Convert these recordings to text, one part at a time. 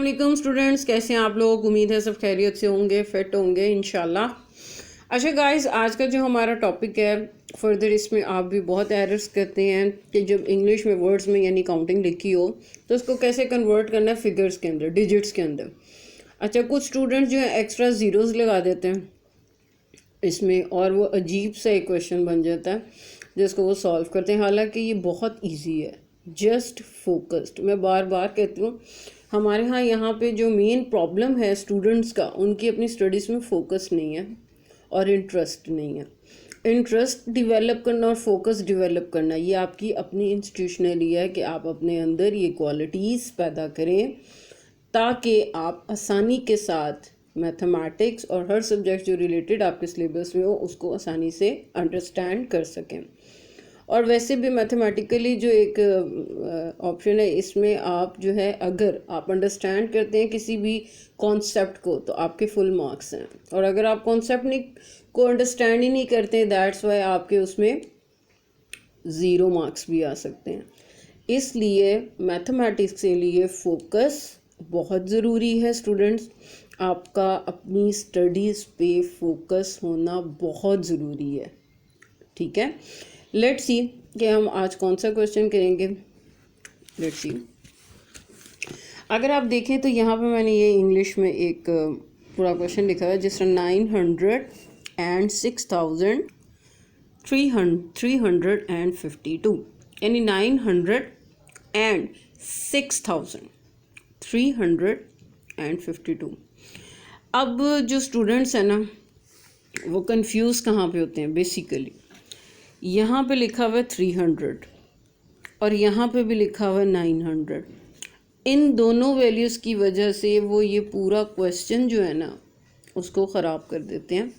वालेकुम स्टूडेंट्स, कैसे हैं आप लोग। उम्मीद है सब खैरियत से होंगे, फिट होंगे इंशाल्लाह। अच्छा गाइस, आज का जो हमारा टॉपिक है फर्दर, इसमें आप भी बहुत एरर्स करते हैं कि जब इंग्लिश में वर्ड्स में यानी काउंटिंग लिखी हो तो उसको कैसे कन्वर्ट करना है फिगर्स के अंदर, डिजिट्स के अंदर। अच्छा, कुछ स्टूडेंट्स जो है एक्स्ट्रा ज़ीरोज़ लगा देते हैं इसमें और वो अजीब सा एक क्वेश्चन बन जाता है जिसको वो सॉल्व करते हैं। हालांकि ये बहुत इजी है, जस्ट फोकस्ड। मैं बार बार कहती हूँ, हमारे यहाँ पे जो मेन प्रॉब्लम है स्टूडेंट्स का, उनकी अपनी स्टडीज़ में फोकस नहीं है और इंटरेस्ट नहीं है। इंटरेस्ट डेवलप करना और फोकस डेवलप करना ये आपकी अपनी इंस्टीट्यूशनली है कि आप अपने अंदर ये क्वालिटीज़ पैदा करें ताकि आप आसानी के साथ मैथमेटिक्स और हर सब्जेक्ट जो रिलेटेड आपके सिलेबस में हो उसको आसानी से अंडरस्टैंड कर सकें। और वैसे भी मैथमेटिकली जो एक ऑप्शन है, इसमें आप जो है अगर आप अंडरस्टैंड करते हैं किसी भी कॉन्सेप्ट को तो आपके फुल मार्क्स हैं, और अगर आप कॉन्सेप्ट नहीं को अंडरस्टैंड ही नहीं करते दैट्स वाई आपके उसमें 0 मार्क्स भी आ सकते हैं। इसलिए मैथमेटिक्स के लिए फोकस बहुत ज़रूरी है स्टूडेंट्स। आपका अपनी स्टडीज़ पे फोकस होना बहुत ज़रूरी है, ठीक है। लेट्स सी कि हम आज कौन सा क्वेश्चन करेंगे। लेट्स सी, अगर आप देखें तो यहाँ पे मैंने ये इंग्लिश में एक पूरा क्वेश्चन लिखा है जिस तरह 906,352 यानी 906,352। अब जो स्टूडेंट्स हैं ना वो कंफ्यूज कहाँ पे होते हैं बेसिकली। यहाँ पे लिखा हुआ है 300 और यहाँ पे भी लिखा हुआ है 900। इन दोनों वैल्यूज़ की वजह से वो ये पूरा क्वेश्चन जो है ना उसको ख़राब कर देते हैं।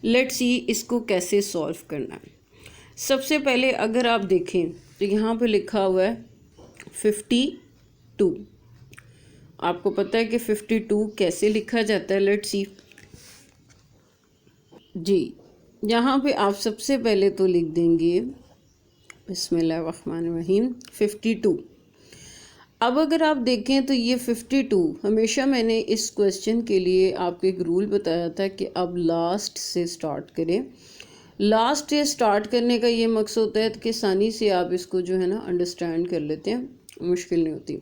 लेट्स सी इसको कैसे सॉल्व करना है। सबसे पहले अगर आप देखें तो यहाँ पे लिखा हुआ है 52। आपको पता है कि 52 कैसे लिखा जाता है। लेट्स सी जी, यहाँ पे आप सबसे पहले तो लिख देंगे बिस्मिल्लाहिर्रहमानिर्रहीम 52। अब अगर आप देखें तो ये 52 हमेशा मैंने इस क्वेश्चन के लिए आपको एक रूल बताया था कि अब लास्ट से स्टार्ट करें। लास्ट से स्टार्ट करने का ये मकसद होता है कि आसानी से आप इसको जो है ना अंडरस्टैंड कर लेते हैं, मुश्किल नहीं होती।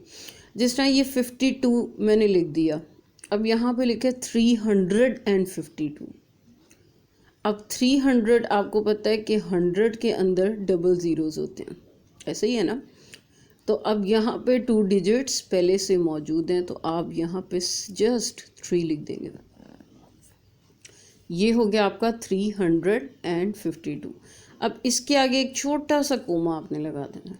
जिस तरह ये 52 मैंने लिख दिया, अब यहाँ पे लिखा है 352। अब 300 आपको पता है कि 100 के अंदर डबल ज़ीरोज़ होते हैं, ऐसे ही है ना। तो अब यहाँ पे 2 डिजिट्स पहले से मौजूद हैं तो आप यहाँ पे जस्ट 3 लिख देंगे। ये हो गया आपका 352। अब इसके आगे एक छोटा सा कोमा आपने लगा देना।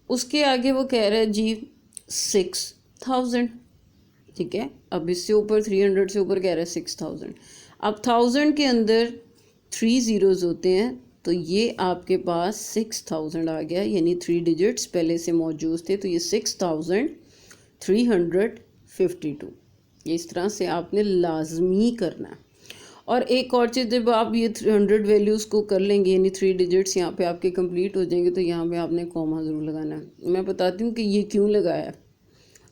उसके आगे वो कह रहा है जी 6000, ठीक है। अब इससे ऊपर 300 से ऊपर कह रहा है 6000। अब 1000 के अंदर 3 ज़ीरोज़ होते हैं तो ये आपके पास 6000 आ गया, यानी 3 डिजिट्स पहले से मौजूद थे तो ये 6352। इस तरह से आपने लाजमी करना है। और एक और चीज़, जब आप ये 300 वैल्यूज़ को कर लेंगे यानी 3 डिजिट्स यहाँ पे आपके कंप्लीट हो जाएंगे तो यहाँ पे आपने कॉमा ज़रूर लगाना है। मैं बताती हूँ कि ये क्यों लगाया है,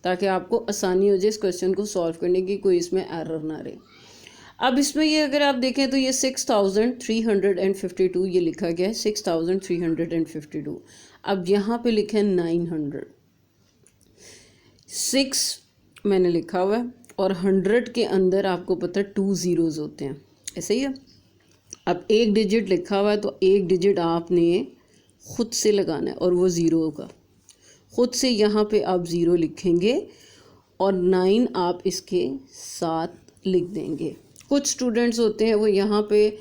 ताकि आपको आसानी हो जाए इस क्वेश्चन को सॉल्व करने की, कोई इसमें एरर ना रहे। अब इसमें ये अगर आप देखें तो ये 6352 ये लिखा गया है 6352। अब यहाँ पे लिखा है 900। 6 मैंने लिखा हुआ है और 100 के अंदर आपको पता है 2 ज़ीरोज़ होते हैं, ऐसे ही है। अब एक डिजिट लिखा हुआ है तो एक डिजिट आपने ख़ुद से लगाना है और वो 0 होगा। ख़ुद से यहाँ पे आप 0 लिखेंगे और 9 आप इसके साथ लिख देंगे। कुछ स्टूडेंट्स होते हैं वो यहाँ पे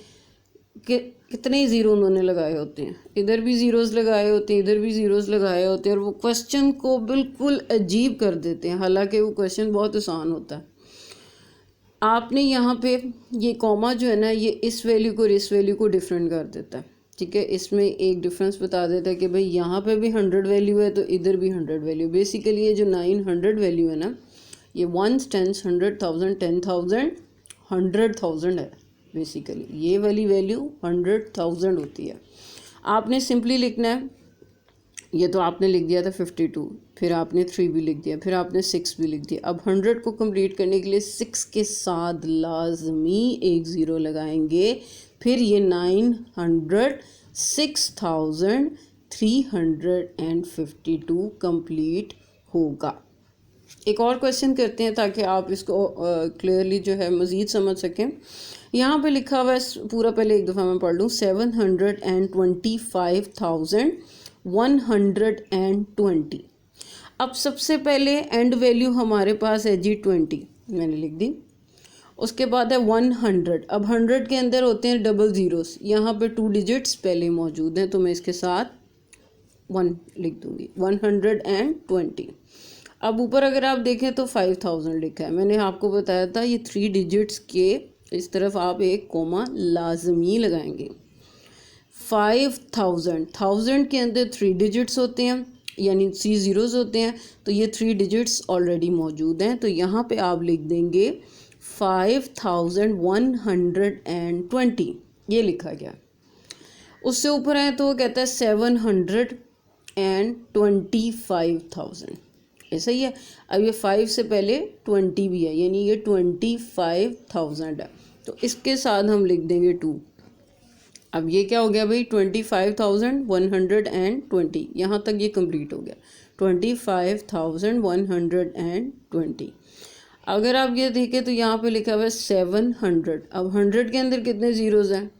कितने ज़ीरो उन्होंने लगाए होते हैं, इधर भी ज़ीरोज़ लगाए होते हैं, इधर भी ज़ीरोज़ लगाए होते हैं, और वो क्वेश्चन को बिल्कुल अजीब कर देते हैं। हालांकि वो क्वेश्चन बहुत आसान होता है। आपने यहाँ पे ये कॉमा जो है ना ये इस वैल्यू को और इस वैल्यू को डिफरेंट कर देता है, ठीक है। इसमें एक डिफरेंस बता देता है कि भाई यहाँ पे भी 100 वैल्यू है तो इधर भी 100 वैल्यू। बेसिकली ये जो 900 वैल्यू है ना ये 1s 10s 100,000 10,000 100,000 है। बेसिकली ये वाली वैल्यू 100,000 होती है। आपने सिंपली लिखना है ये तो आपने लिख दिया था 52, फिर आपने 3 भी लिख दिया, फिर आपने 6 भी लिख दिया। अब 100 को कंप्लीट करने के लिए 6 के साथ लाजमी एक ज़ीरो लगाएंगे, फिर ये 900 6352 कंप्लीट होगा। एक और क्वेश्चन करते हैं ताकि आप इसको क्लियरली जो है मज़ीद समझ सकें। यहाँ पे लिखा हुआ है पूरा, पहले एक दफ़ा मैं पढ़ लूँ। 725,120। अब सबसे पहले एंड वैल्यू हमारे पास है जी 20, मैंने लिख दी। उसके बाद है 100। अब 100 के अंदर होते हैं डबल ज़ीरोस, यहाँ पे 2 डिजिट्स पहले मौजूद हैं, तो मैं इसके साथ 1 लिख दूँगी। 120। अब ऊपर अगर आप देखें तो 5000 लिखा है। मैंने आपको बताया था ये 3 डिजिट्स के इस तरफ आप एक कोमा लाजमी लगाएंगे। 5000, 1000 के अंदर 3 डिजिट्स होते हैं, यानी 3 ज़ीरोज़ होते हैं, तो ये 3 डिजिट्स ऑलरेडी मौजूद हैं, तो यहाँ पे आप लिख देंगे 5120, ये लिखा गया। उससे ऊपर है तो वो कहता है 725,000, ऐसा ही है। अब ये 5 से पहले 20 भी है, यानी ये 25,000 है, तो इसके साथ हम लिख देंगे 2। अब ये क्या हो गया भाई, 25,120, यहाँ तक ये कंप्लीट हो गया। 25,120। अगर आप ये देखें तो यहाँ पे लिखा हुआ है 700। अब 100 के अंदर कितने ज़ीरोज़ हैं,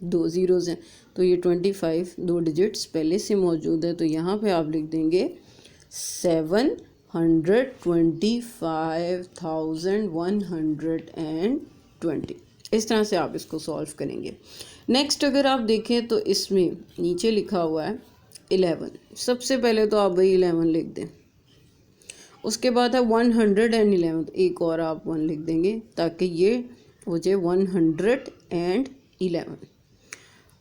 2 ज़ीरोज़ हैं, तो ये 25 2 डिजिट्स पहले से मौजूद है, तो यहाँ पे आप लिख देंगे 725,120। इस तरह से आप इसको सॉल्व करेंगे। नेक्स्ट अगर आप देखें तो इसमें नीचे लिखा हुआ है 11। सबसे पहले तो आप भाई 11 लिख दें, उसके बाद है 111, तो एक और आप 1 लिख देंगे ताकि ये हो जाए 111।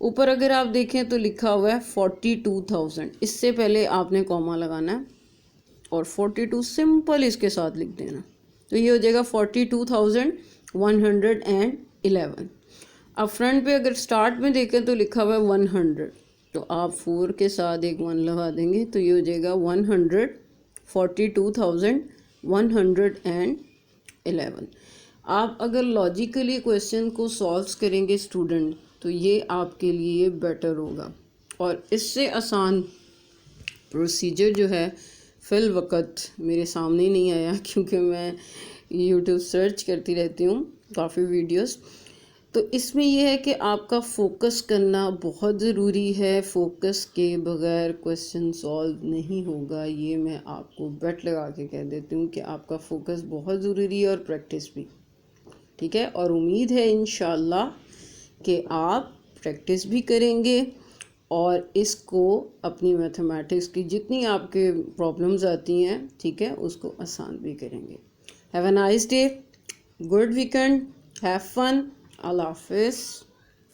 ऊपर अगर आप देखें तो लिखा हुआ है 42,000, इससे पहले आपने कॉमा लगाना है और 42 सिंपल इसके साथ लिख देना, तो ये हो जाएगा 42,111। अब फ्रंट पे अगर स्टार्ट में देखें तो लिखा हुआ है 100, तो आप 4 के साथ एक 1 लगा देंगे, तो ये हो जाएगा 142,111। आप अगर लॉजिकली क्वेश्चन को सॉल्व करेंगे स्टूडेंट, तो ये आपके लिए बेटर होगा। और इससे आसान प्रोसीजर जो है फ़िल वक़्त मेरे सामने नहीं आया, क्योंकि मैं यूट्यूब सर्च करती रहती हूँ काफ़ी वीडियोस। तो इसमें यह है कि आपका फ़ोकस करना बहुत ज़रूरी है। फ़ोकस के बग़ैर क्वेश्चन सॉल्व नहीं होगा, ये मैं आपको बेट लगा के कह देती हूँ कि आपका फ़ोकस बहुत ज़रूरी है और प्रैक्टिस भी, ठीक है। और उम्मीद है इंशाल्लाह कि आप प्रैक्टिस भी करेंगे और इसको अपनी मैथमेटिक्स की जितनी आपके प्रॉब्लम्स आती हैं, ठीक है, उसको आसान भी करेंगे। Have a nice day, good weekend, have fun, अल्लाह हाफ़िज़।